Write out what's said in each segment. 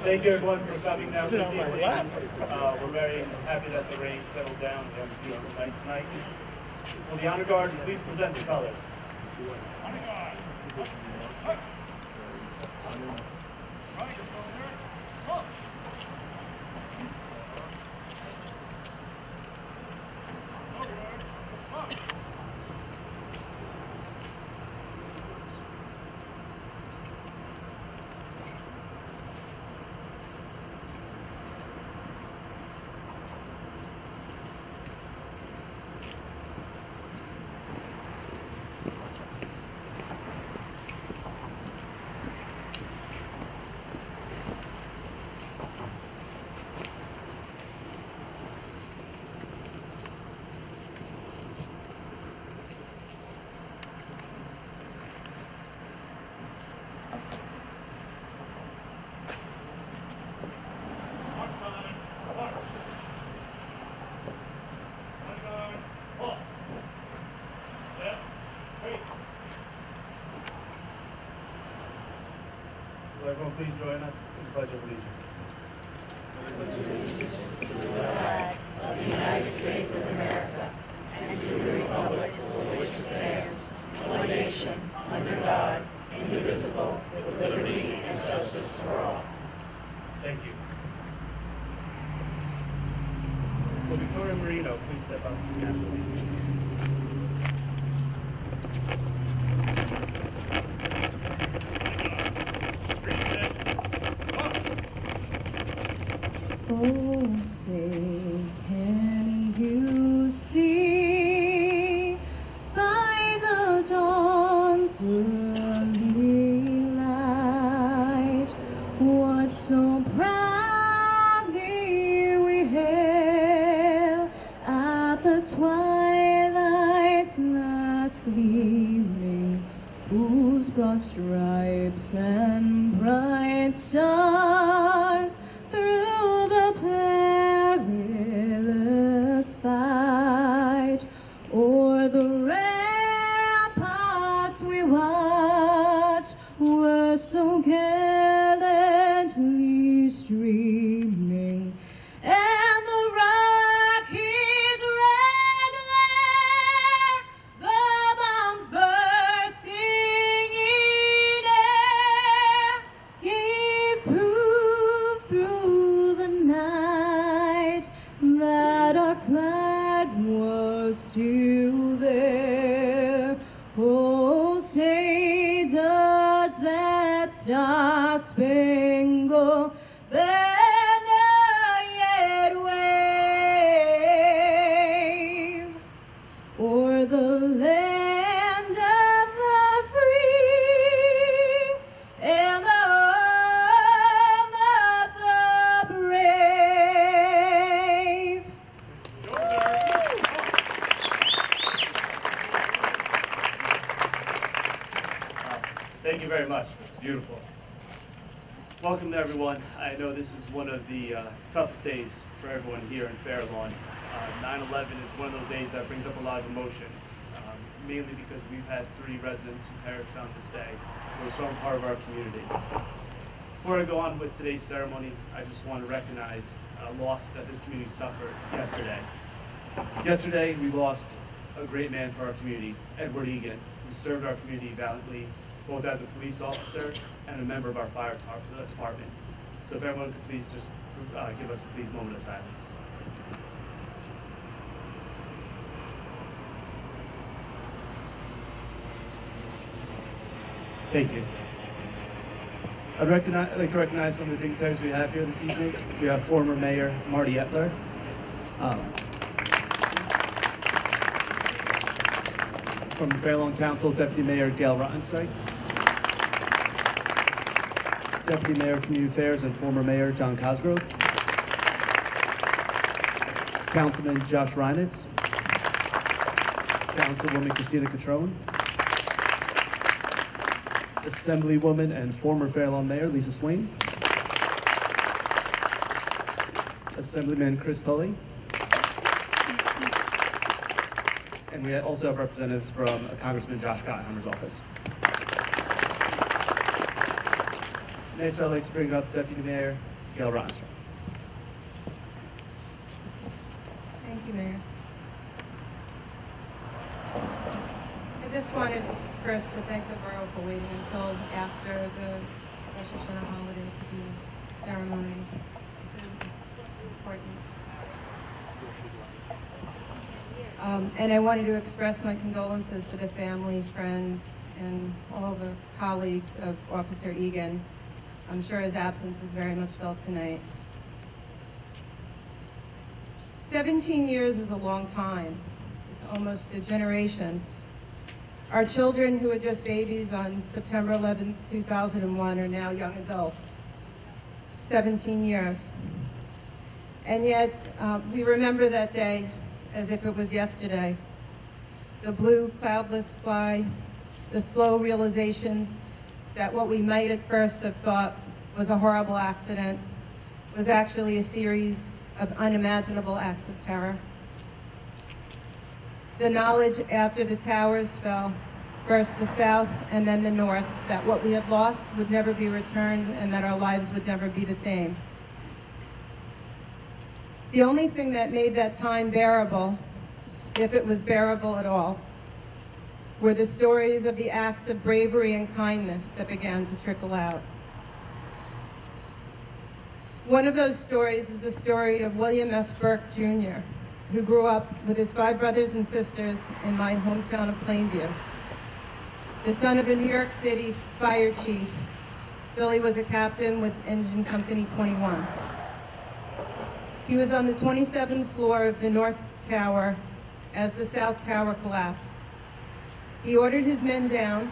Thank you everyone for coming down this evening. We're very happy that the rain settled down. We have a beautiful night tonight. Will the honor guard please present the colors? Honor guard. Will everyone please join us in the Pledge of Allegiance? To the flag of the United States of America and to the republic for which it stands, one nation, under God, indivisible, with liberty and justice for all. Thank you. Will Victoria Marino please step up to the captain? Oh, say, can you see by the dawn's early light what so proudly we hail at the twilight's last gleaming, whose broad stripes and bright stars through the perilous fight o'er the ramparts we watched were so gallantly streaming, and the Rockies' red glare, the bombs bursting in air, gave proof through the night that our flag was still there. Oh, say does that star-spangled banner yet wave o'er the land of the free and the home of the brave? Thank you very much. It's beautiful. Welcome to everyone. I know this is one of the toughest days for everyone here in Fair Lawn. 9/11 is one of those days that brings up a lot of emotions, mainly because we've had 3 residents who perished on this day. They're a strong part of our community. Before I go on with today's ceremony, I just want to recognize a loss that this community suffered yesterday. Yesterday, we lost a great man for our community, Edward Egan, who served our community valiantly, both as a police officer and a member of our fire department. So if everyone could please just give us a please moment of silence. Thank you. I'd like to recognize some of the dignitaries we have here this evening. We have former Mayor Marty Etler. From the Fair Lawn Council, Deputy Mayor Gail Rottenstrike. Deputy Mayor of Community Affairs and former Mayor John Cosgrove. Councilman Josh Reinitz. Councilwoman Christina Catrone. Assemblywoman and former Fair Lawn Mayor Lisa Swain. Assemblyman Chris Tully. And we also have representatives from Congressman Josh Gottheimer's office. Next, I'd like to bring up Deputy Mayor Gail Rosser. Thank you, Mayor. I just wanted first to thank the borough for waiting until after the Rosh Hashanah holiday to do this ceremony. It's important. And I wanted to express my condolences to the family, friends, and all the colleagues of Officer Egan. I'm sure his absence is very much felt tonight. 17 years is a long time. It's almost a generation. Our children who were just babies on September 11, 2001 are now young adults. 17 years. And yet, we remember that day as if it was yesterday. The blue, cloudless sky, the slow realization that what we might at first have thought was a horrible accident was actually a series of unimaginable acts of terror. The knowledge after the towers fell, first the south and then the north, that what we had lost would never be returned and that our lives would never be the same. The only thing that made that time bearable, if it was bearable at all, were the stories of the acts of bravery and kindness that began to trickle out. One of those stories is the story of William F. Burke, Jr., who grew up with his 5 brothers and sisters in my hometown of Plainview. The son of a New York City fire chief, Billy was a captain with Engine Company 21. He was on the 27th floor of the North Tower as the South Tower collapsed. He ordered his men down,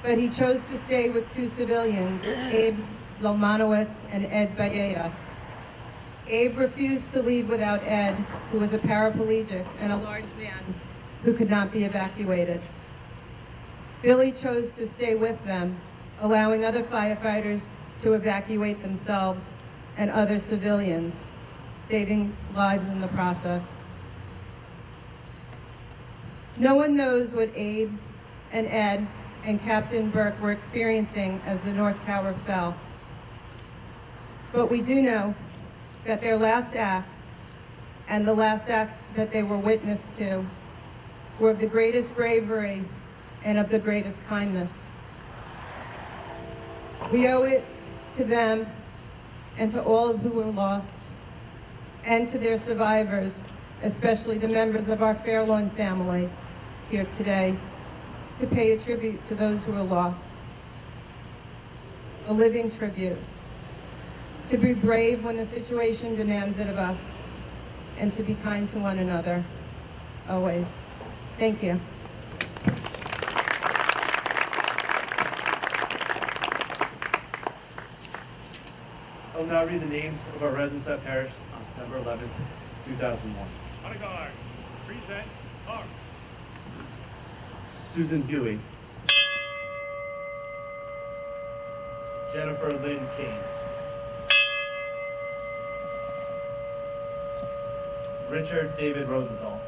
but he chose to stay with 2 civilians, Abe Zalmanowitz and Ed Baella. Abe refused to leave without Ed, who was a paraplegic and a large man who could not be evacuated. Billy chose to stay with them, allowing other firefighters to evacuate themselves and other civilians, saving lives in the process. No one knows what Abe and Ed and Captain Burke were experiencing as the North Tower fell. But we do know that their last acts and the last acts that they were witness to were of the greatest bravery and of the greatest kindness. We owe it to them and to all who were lost and to their survivors, especially the members of our Fairlawn family here today, to pay a tribute to those who were lost. A living tribute. To be brave when the situation demands it of us, and to be kind to one another, always. Thank you. I'll now read the names of our residents that perished on September 11th, 2001. Honor Guard, present arms. Susan Huey. Jennifer Lynn King. Richard David Rosenthal.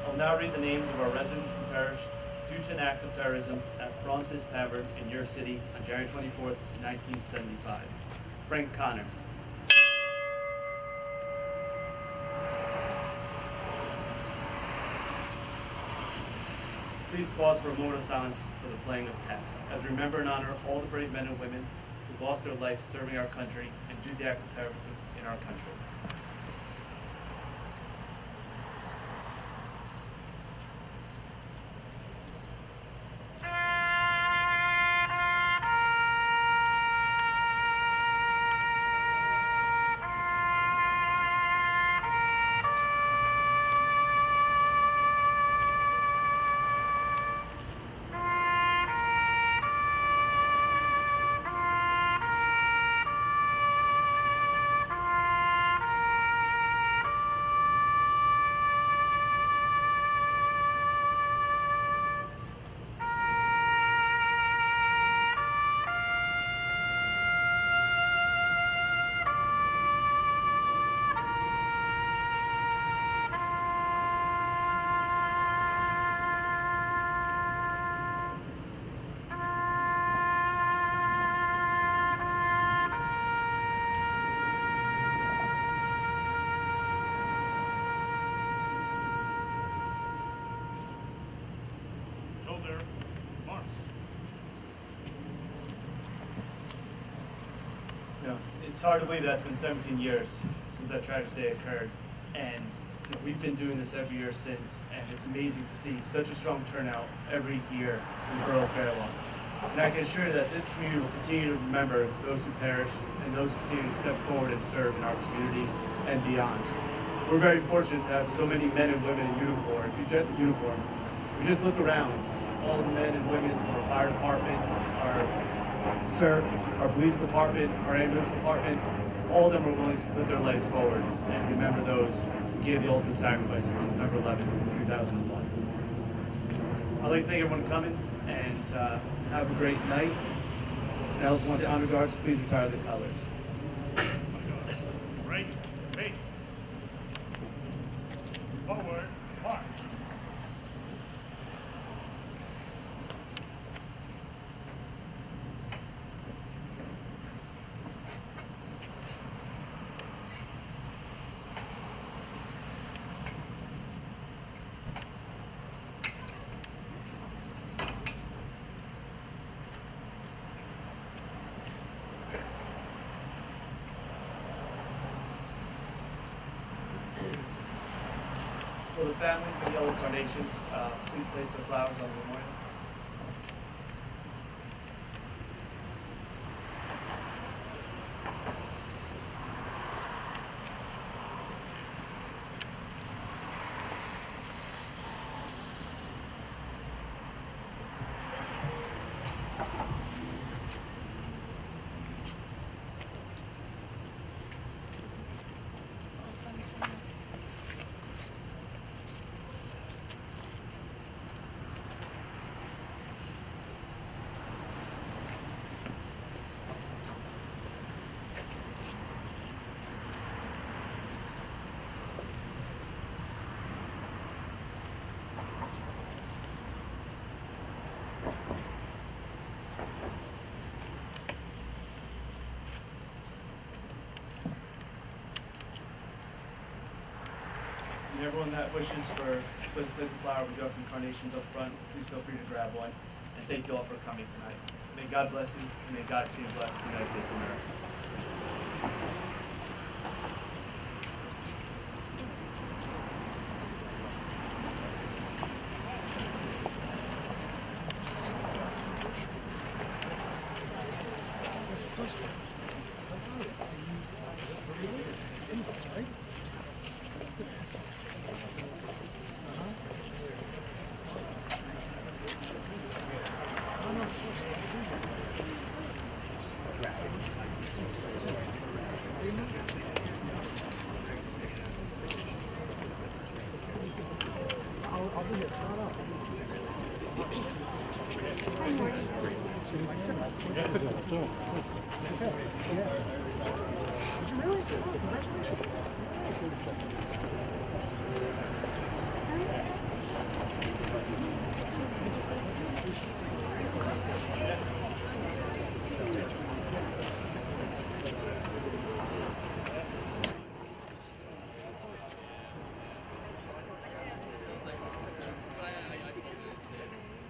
I'll now read the names of our residents who perished due to an act of terrorism at Francis Tavern in New York City on January 24th, 1975. Frank Connor. Please pause for a moment of silence for the playing of taps, as we remember and honor all the brave men and women who lost their life serving our country and due to the acts of terrorism in our country. hard to believe that's been 17 years since that tragic day occurred, and we've been doing this every year since, and it's amazing to see such a strong turnout every year in Borough Fair Lawn. And I can assure you that this community will continue to remember those who perished and those who continue to step forward and serve in our community and beyond. We're very fortunate to have so many men and women in uniform. If you we just look around, all the men and women from our fire department, our police department, our ambulance department, all of them are willing to put their lives forward and remember those who gave the ultimate sacrifice on September 11, 2001. I'd like to thank everyone for coming and have a great night. And I also want the honor guards to please retire the colors. Right, base. Forward, march. For the families with yellow carnations, please place their flowers on the memorial. And everyone that wishes for place a flower, we got some carnations up front. Please feel free to grab one. And thank you all for coming tonight. May God bless you, and may God continue to bless the United States of America.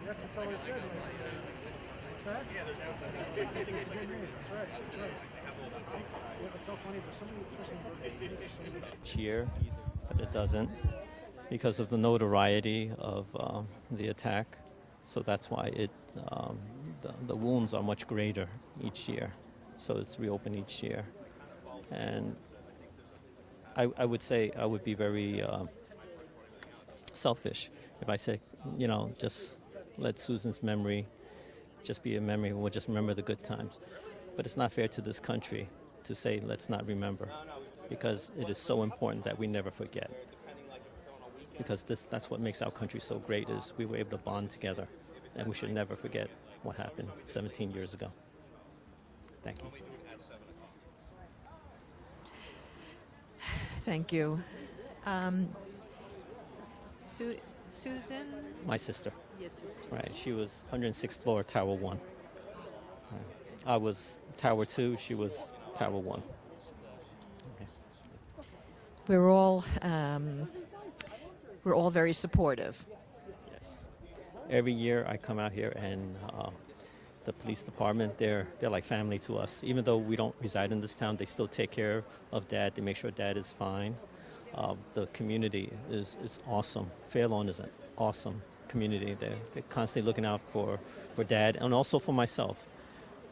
Yes, it's always good. What's that? It's a good read. That's right. That's right. Yeah, it's so funny for somebody, especially each year, but it doesn't because of the notoriety of the attack. So that's why the wounds are much greater each year. So it's reopened each year. And I would say I would be very selfish if I say, just let Susan's memory just be a memory and we'll just remember the good times. But it's not fair to this country to say let's not remember, because it is so important that we never forget. Because that's what makes our country so great, is we were able to bond together, and we should never forget what happened 17 years ago. Thank you. Thank you. Susan? My sister. Yes, sister. Right, she was 106th floor, Tower 1. I was Tower 2, she was Tower 1. Okay. We're all very supportive. Yes. Every year I come out here and the police department, they're like family to us. Even though we don't reside in this town, they still take care of Dad. They make sure Dad is fine. The community is awesome. Fair Lawn is an awesome community. They're constantly looking out for Dad and also for myself.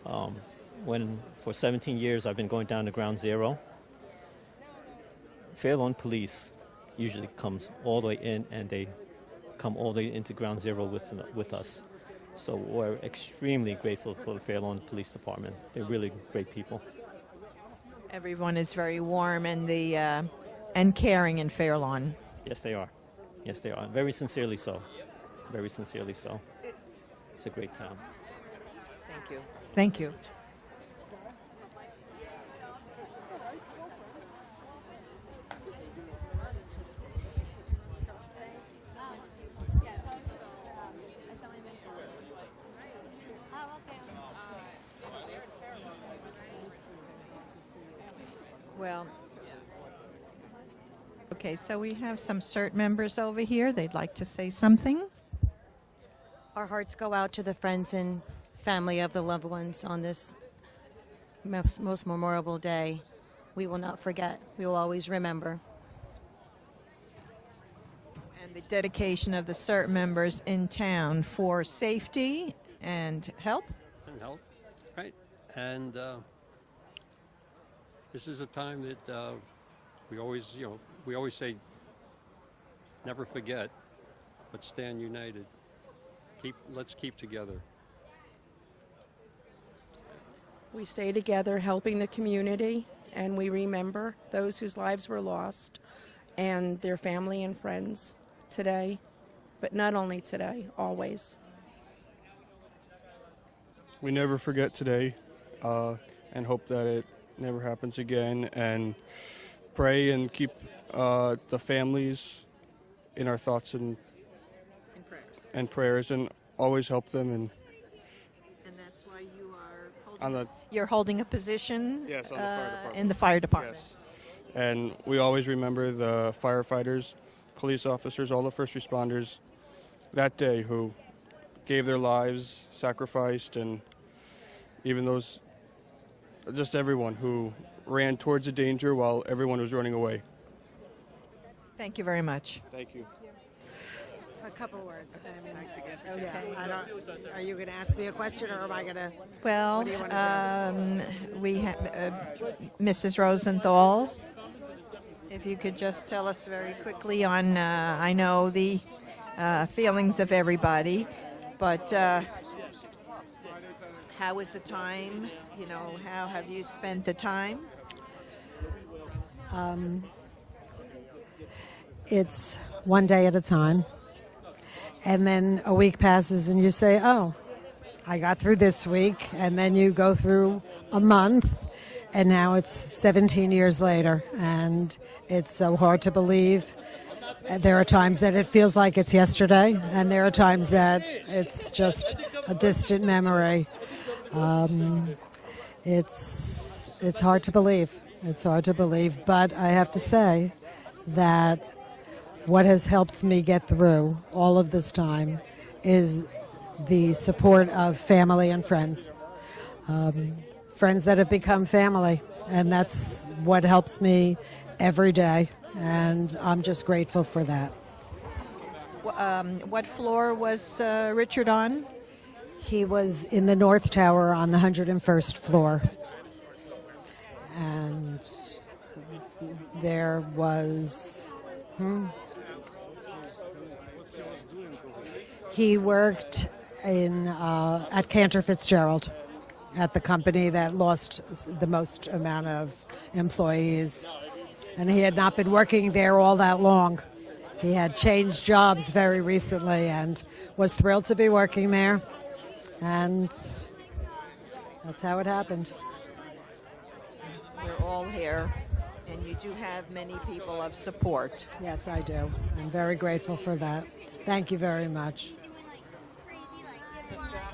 For 17 years I've been going down to Ground Zero, Fair Lawn Police usually comes all the way in, and they come all the way into Ground Zero with us. So we're extremely grateful for the Fair Lawn Police Department. They're really great people. Everyone is very warm and caring in Fair Lawn. Yes, they are. Yes, they are. Very sincerely so. Very sincerely so. It's a great town. Thank you. Thank you. Well, okay, so we have some CERT members over here. They'd like to say something. Our hearts go out to the friends and family of the loved ones on this most memorable day. We will not forget. We will always remember. And the dedication of the CERT members in town for safety and help. And health, right? And this is a time that we always say, never forget, but stand united. Let's keep together. We stay together helping the community, and we remember those whose lives were lost and their family and friends today, but not only today, always. We never forget today, and hope that it never happens again, and pray and keep the families in our thoughts and prayers, and always help them. And that's why you are you're holding a position yes, on the fire department. in the fire department. Yes. And we always remember the firefighters, police officers, all the first responders that day who gave their lives, sacrificed, and even those, just everyone who ran towards the danger while everyone was running away. Thank you very much. Thank you. A couple words. Okay. Are you going to ask me a question, or am I going to? Well, what do you want to we have Mrs. Rosenthal. If you could just tell us very quickly on, I know the feelings of everybody, but how was the time? You know, how have you spent the time? It's one day at a time. And then a week passes and you say, oh, I got through this week. And then you go through a month, and now it's 17 years later. And it's so hard to believe. There are times that it feels like it's yesterday, and there are times that it's just a distant memory. It's hard to believe. It's hard to believe. But I have to say that what has helped me get through all of this time is the support of family and friends. Friends that have become family, and that's what helps me every day, and I'm just grateful for that. What floor was Richard on? He was in the North Tower on the 101st floor, and there was... He worked at Cantor Fitzgerald, at the company that lost the most amount of employees. And he had not been working there all that long. He had changed jobs very recently and was thrilled to be working there. And that's how it happened. We're all here, and you do have many people of support. Yes, I do. I'm very grateful for that. Thank you very much. Crazy, like,